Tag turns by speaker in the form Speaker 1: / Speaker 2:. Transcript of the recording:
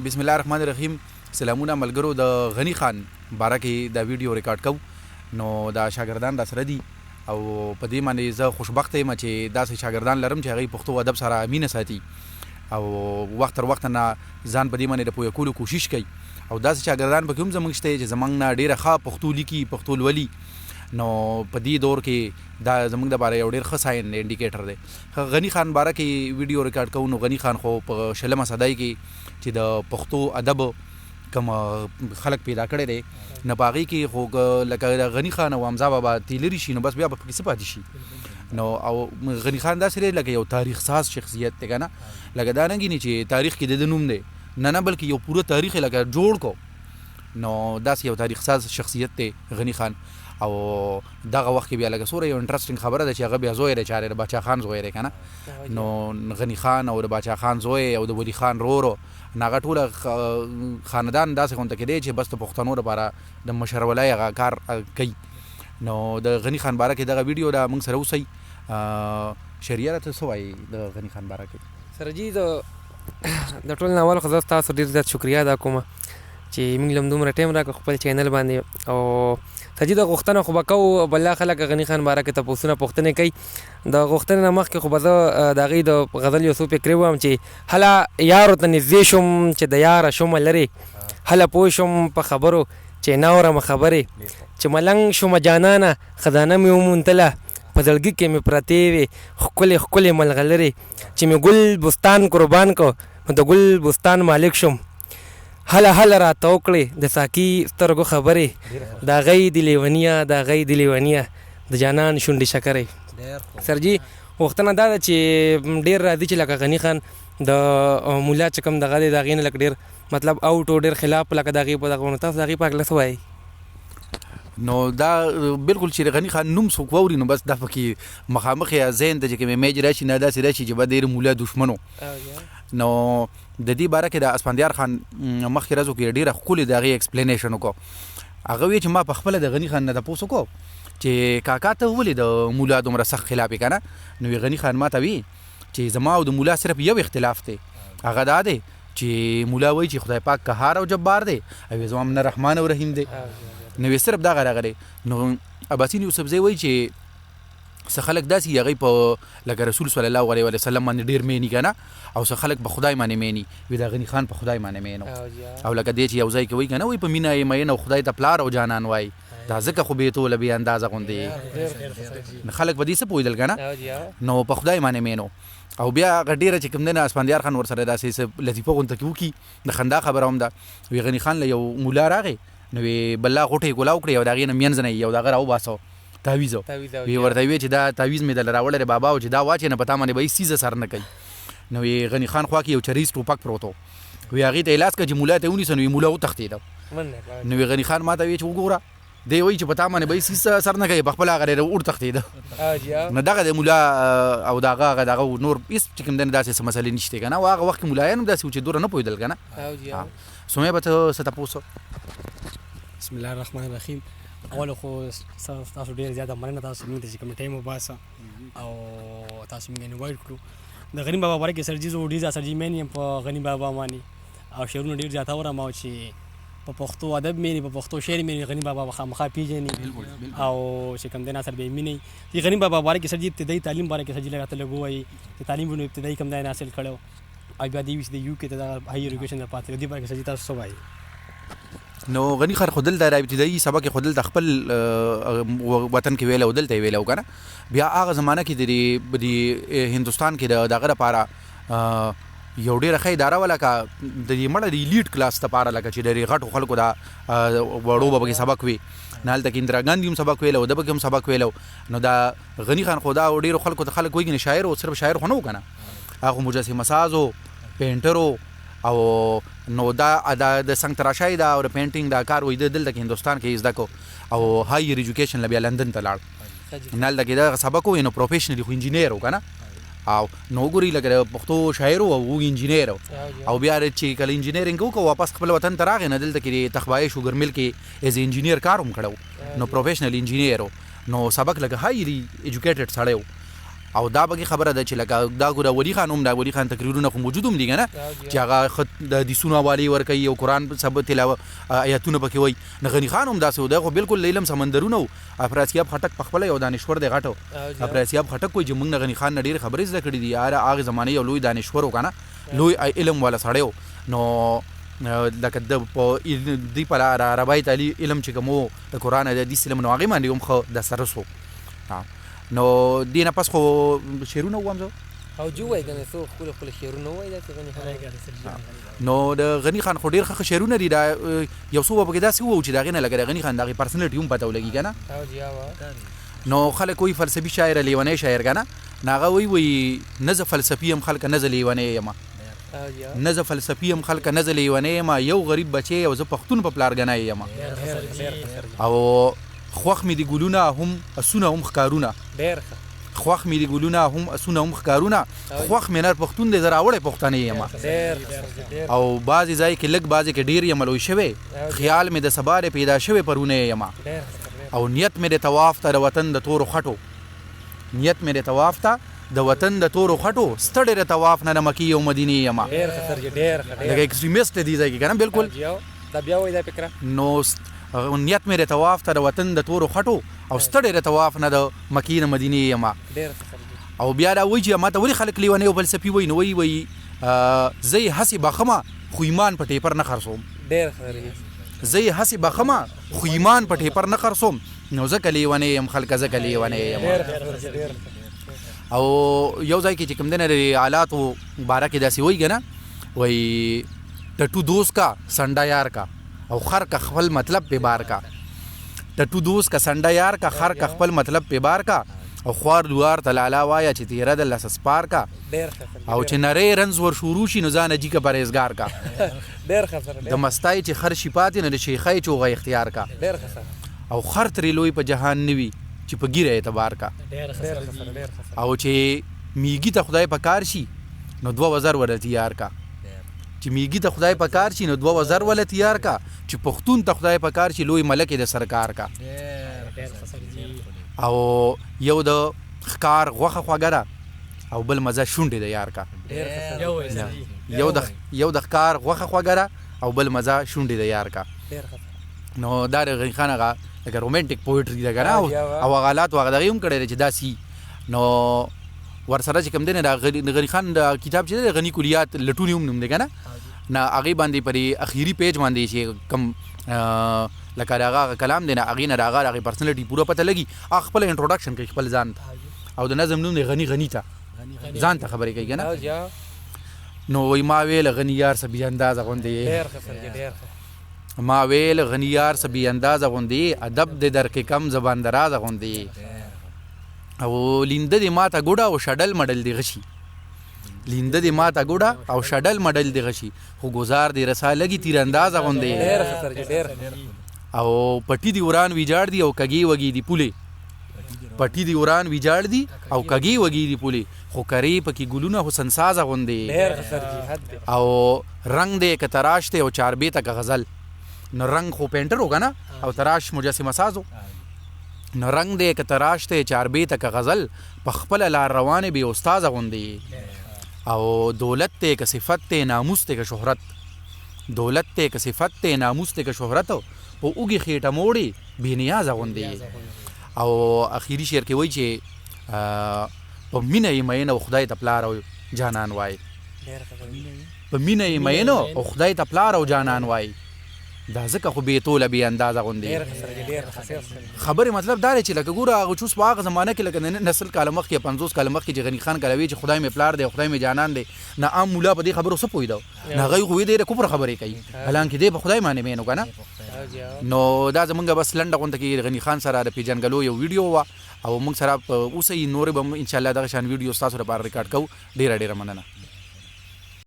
Speaker 1: بسم الله الرحمن الرحیم. سلامونه ملګرو. د غنی خان باره کې دا ویډیو ریکارډ کوم نو دا شاګردان را سره دي او په دې باندې زه خوشبخته یم چې داسې شاګردان لرم چې هغوی پښتو ادب سره مینه ساتي او وخت تر وخته نه ځان په دې باندې د پوهه کولو کوشش کوي او داسې شاګردان پکې هم زموږ شته چې زموږ نه ډېره ښه پښتو لیکي، پښتو لولي. نو په دې دور کې دا زموږ دپاره یو ډېر ښه ساين انډیکیټر دی. غنی خان باره کې ویډیو ریکارډ کوو نو غنی خان خو په 20مه صدۍ کې چې د پښتو ادب کوم خلک پیدا کړی دی نه په هغې کې خو لکه غنی خان او حمزه بابا تیلري شي نو بس بیا به پکې څه پاتې شي. نو او غنی خان داسې دی لکه یو تاریخ ساز شخصیت دی که نه، لکه دا نه ګیني چې تاریخ کې د ده نوم دی، نه بلکې یو پوره تاریخ یې لکه جوړ کو. نو داسې یو تاریخ ساز شخصیت دی غنی خان. او دغه وخت کې بیا لکه سوره یو انټرسټینګ خبره ده چې هغه بیا زوی دی چارې د باچا خان زوی دی که نه. نو غنی خان او د باچا خان زوی او د ولی خان رورو نو هغه ټوله خاندان داسې غونته کې دی چې بس د پښتنو لپاره د مشرولۍ هغه کار کوي. نو د غنی خان باره کې دغه ویډیو ده موږ سره اوسئ. شریعه راته څه وایي د غنی خان باره کې؟
Speaker 2: سره جي د ټول نه اول خو زه ستاسو ډېر زیات شکریا ادا کوم چې موږ له دومره ټایم راکړه خپل چینل باندې. او سجي د غوښتنه خو به کوو بله خلک غني خان باره کې تپوسونه پوښتنې کوي. د غوښتنې نه مخکې خو به زه د هغوی د غزل یو څو فکرې ووایم چې هله یارو ته نږدې شوم چې د یاره شومه لرې، هله پوه شوم په خبرو چې نه اورم خبرې، چې ملنګ شومه جانانه خزانه مې وموندله په زړګي کې مې پرتې وې ښکلې ښکلې ملغلرې، چې مې ګل بستان قربان کو نو د ګل بستان مالک شوم. هله راته وکړې د ساقي سترګو خبرې، د هغی د لیونیه د هغی د لیونیه د جانان شونډې شکرې. سرجي غوښتنه دا ده چې ډېر راځي چې لکه غني خان د مولا چې کوم دغه دی د هغې نه لکه ډېر مطلب اوټ او ډېر خلاف لکه د هغې په دغه نو تاسو د هغې په هکله څه وایئ؟
Speaker 1: نو دا بالکل چې غنی خان نوم څوک واوري نو بس دا پکې مخامخ یا ذهن ته چې کوم امیج راشي نه داسې راشي چې به ډېر مولا دشمنو. نو د دې باره کې د اسفندیار خان مخکې ورځو کې ډېره ښکلې د هغې ایکسپلینیشن وکړو. هغه وایي چې ما په خپله د غني خان نه تپوس وکړو چې کاکا ته ولې د مولا دومره سخت خلاف یې که نه؟ نو غني خان ما ته وایي چې زما او د مولا صرف یو اختلاف دی، هغه دا دی چې مولا وایي چې خدای پاک قهار او جبار دی او زما نه رحمان او رحیم دی. نو صرف دغه راغلی. نو اباسین یوسفزی وایي چې څه خلک داسې هغوی په لکه رسول صلی الله علیه وسلم باندې ډېر مینی که نه، او څه خلک په خدای باندې مینی وي د غني خان په خدای باندې مین او لکه دی چې یو ځای کې وایي که نه وایي په مینه یې مین او خدای ته پلار او جانان وایي دا ځکه خو بېتوله بې اندازه غوندې خلک په دې څه پوهېدل که نه. نو په خدای باندې مین او بیا هغه ډېره چې کوم دی نه اسفندیار خان ورسره داسې څه لطیفه غونته کې وکړي د خندا خبره هم ده. وی غني خان له یو مولا راغی نو وی بله غوټه یې ګولاو کړې او د هغې نه منځ نه یو د هغه راوباسو تعویز وی ورته وی چې دا تعویز مې دله راوړی دی بابا او چې دا واچې نه په تا باندې به هېڅ څیزه سر نه کوي. نو وی غني خان خوا کې یو چریز ټوپک پروت و، وی هغې ته اعلاس کړه چې مولا ته یې ونیسه نو وی مولا وتښتېده. نو وی غني خان ما ته وی چې وګوره دی وایي چې په تا باندې به هېڅ څیز سر نه کوي، په خپله هغه وتښتېده. نو دغه د مولا او د هغه دغه نور هېڅ چې کوم دی نه داسې څه مسلې نشتې که نه. او هغه وخت کې ملایان هم داسې و چې دوره نه پوهېدل که نه. سمیه به ته څه تپوس؟
Speaker 3: بسم الله الرحمن الرحیم. اول خو تاسو ډېر زیاته مننه تاسو موږ ته چې کوم ټایم وباسه او تاسو موږ انوایټ کړو. د غني بابا باره کې سرجي زه ډېر زیات سرجي مین یم په غني بابا باندې او شعرونه ډېر زیات اورم او چې په پښتو ادب مینې په پښتو شعر مینې غني بابا خامخا پېژني او چې کوم دی ناصر به یې مینئ. د غني بابا باره کې سرجي ابتدایي تعلیم باره کې سرجي راته لږ ووایي چې تعلیم به نو ابتدایي کوم دی حاصل کړی او بیا دی چې د یو کې ته دغه هایر ایجوکیشن نه پاتې دې باره کې سرجي تاسو څه وایي؟
Speaker 1: نو غني خان خو دلته را ابتدایي سبق یې خو دلته خپل وطن کې ویلی او دلته یې ویلی و که نه. بیا هغه زمانه کې د هندوستان کې د دغه لپاره یو ډېره ښه اداره وه لکه د دې مړه د ایلیټ کلاس لپاره لکه چې ډېرې غټو خلکو دا وړو به پکې سبق وي. نه هلته کې اندرا ګاندي هم سبق ویلی او ده پکې هم سبق ویلی. نو دا غني خان خو دا ډېرو خلکو ته خلک وایي شاعر او صرف شاعر خو نه و که نه، هغه مجسمه ساز و، پینټر و. او نو دا د سنګ تراشۍ دا او د پینټینګ دا کار وایي دلته کې هندوستان کې زده کو او هایر ایجوکیشن له بیا لندن ته لاړ. نه هلته کې دغه سبق و نو پروفیشنلي خو انجینیر و که نه. او نو ګوري لکه د پښتو شاعر او انجینیر او بیا چې کله انجینیرینګ وکړو واپس خپل وطن ته راغی نه دلته کې د تخبایي شوګر میل کې ایز انجینیر کار هم کړی نو پروفیشنل انجینیر نو سبق لکه هایلی ایجوکیټډ سړی او دا بګي خبره ده چې لکه دا ګوره ولی خان هم دا ولی خان تقریرونه خو موجود هم دي کنه چې هغه خط د حدیثونو حواله ورکوي او قران سبب تلاوت آیاتونه پکې وای نه غنی خان هم داسې ده خو بالکل علم سمندرونه او افراسیاب خټک پخپل یو دانشور دی غټو افراسیاب خټک کوئی چې موږ نه غنی خان نه ډیر خبرې زده کړې دي یار هغه زمانه یو لوی دانشور وکنه لوی علم والا سړیو نو لکه د دی په عربی تعالی علم چې کومو د قران د حدیث علم نو هغه باندې هم خو د سره سو نو دینه پس خو شیرونه وام زه
Speaker 2: او جو وای کنه سو خپل شیرونه وای دا غنی
Speaker 1: نو د غنی خان خو ډیر ښه شیرونه دي دا یو څو وبګه داسې وو چې دا غنه لګره غنی خان دغه پرسنالټي هم پته ولګي کنه
Speaker 2: او جی وا
Speaker 1: نو خلک کوئی فلسفي شاعر لیونی شاعر کنه ناغه وی نزه فلسفي هم خلک نزه لیونی یم نزه فلسفي هم خلک نزه لیونی یم یو غریب بچي او زه پښتون په پلار غنای یم او خوخ می دی ګلونه هم اسونه هم خکارونه
Speaker 2: ډیر
Speaker 1: خوخ می دی ګلونه هم اسونه هم خکارونه خوخ مینر پښتون دې زراوړې پښتنې یم او بعضی ځای کې لګ بعضی کې ډیر یم لوي شوی خیال می د سباره پیدا شوی پرونه یم او نیت می د طواف ته وطن د تور خټو نیت می د طواف ته د وطن د تور خټو ستړي د طواف نه مکی او مدینه یم
Speaker 2: ډیر خطر ډیر
Speaker 1: لکه ایکستریمیست دي ځای کې کنه بالکل
Speaker 2: دا بیا وای دا فکر
Speaker 1: نو نیت مې د طواف ته د وطن د تورو خټو او ستړی د طواف نه د مکې نه مدینې یم او بیا دا وایي چې ما ته ولې خلک لیونی او فلسفي وایي نو وایي زه یې هسې بخمه خو ایمان په ټیپر نه خرڅوم زه یې هسې بخمه خو ایمان په ټیپر نه خرڅوم نو ځکه لیونی یم خلکه ځکه لیونی یم او یو ځای کې چې کوم دی نه د حالاتو باره کې داسې وایي که نه وایي ټټو دوست کا سنډا یار کا او خر کا خپل مطلب په بار کا ټټو دوست کا سنډا یار کا خر کا خپل مطلب په بار کا او خوار دوار تلالا وایا چې تیرا د لس سپار کا او چې نری رنز ور شروع شي نو ځان جی کا پرهیزګار کا
Speaker 2: ډیر خطر
Speaker 1: د مستای چې خر شپات نه شیخای چوغه اختیار کا
Speaker 2: ډیر خطر
Speaker 1: او خر تری لوی په جهان نیوي چې په ګیره اعتبار کا او چې میګی ته خدای په کار شي نو 2000 ور تیار کا چې میګی ته خدای په کار شي نو 2000 ول تیار کا چې پښتون ته خدای په کار شي لوی ملک د سرکار کا او یو د خکار غوخه خوګره او بل مزه شونډې د یار کا یو د خکار غوخه خوګره او بل مزه شونډې د یار کا نو دا د غنی خان هغه لکه رومانټیک پوئټري ده کنه او حالات هغه دغه هم کړی چې داسي نو ورسره چې کوم دی نه د غنی خان د کتاب چې د غنی کلیات لټونی هم نوم دی کنه نه هغه باندې پرې اخیری پیج باندې چې کم لکه هغه کلام دی نه هغه نه هغه پرسنالټي پوره پته لګي خپل انټروډکشن کوي خپل ځان او د نظم نوم دی غنی ته ځان ته خبرې کوي کنه نو وای ما ویل غنی یار سبي انداز غوندې ما ویل غنی یار سبي انداز غوندې ادب د در کې کم زبان دراز غوندې او لینده دی ماته ګوډه او شډل مډل دی غشي لینده دی ماته ګوډه او شډل مډل دی غشي خو گزار دی رسا لګي تیر انداز غوندې او پټی دی وران ویجاړ دی او کګي وګي دی پوله پټی دی وران ویجاړ دی او کګي وګي دی پوله خو کری پکې ګلونه حسن ساز غوندې او رنگ دی ک تراش ته او چاربې تک غزل نو رنگ خو پینټر ہوگا نا او تراش مجسمه سازو نو رنگ دی ک تراش ته چاربې تک غزل پخپل لار روانه به استاد غوندې او دولت ته ک صفت ته ناموس ته ک شهرت دولت ته ک صفت ته ناموس ته ک شهرت او اوږي خېټه موړي بې نیاز غوندې او اخیری شعر کې وایي چې په مینه یې مین او خدای ته پلار او جانان وای په مینه یې مین او خدای ته پلار او جانان وای دا ځکه خو بې توله بې اندازه غوندې خبرې مطلب دا دی چې لکه ګوره هغه چوس په هغه زمانه کې لکه نسل کاله مخکې 50 کاله مخکې چې غني خان کله وی چې خدای مې پلار دی خدای مې جانان دی نه عام مولا په دې خبرو څه پوهېدو نه هغوی خو ډېرې کفر خبرې کوي حالانکه دی په خدای باندې مینو که نه نو دا زمونږ بس لنډه غونډه کې غني خان سره د پیژنګلو یو ویډیو وه او موږ سره اوسئ نورې به انشاءالله دغه شان ویډیو ستاسو لپاره ریکارډ کوو ډېره ډېره مننه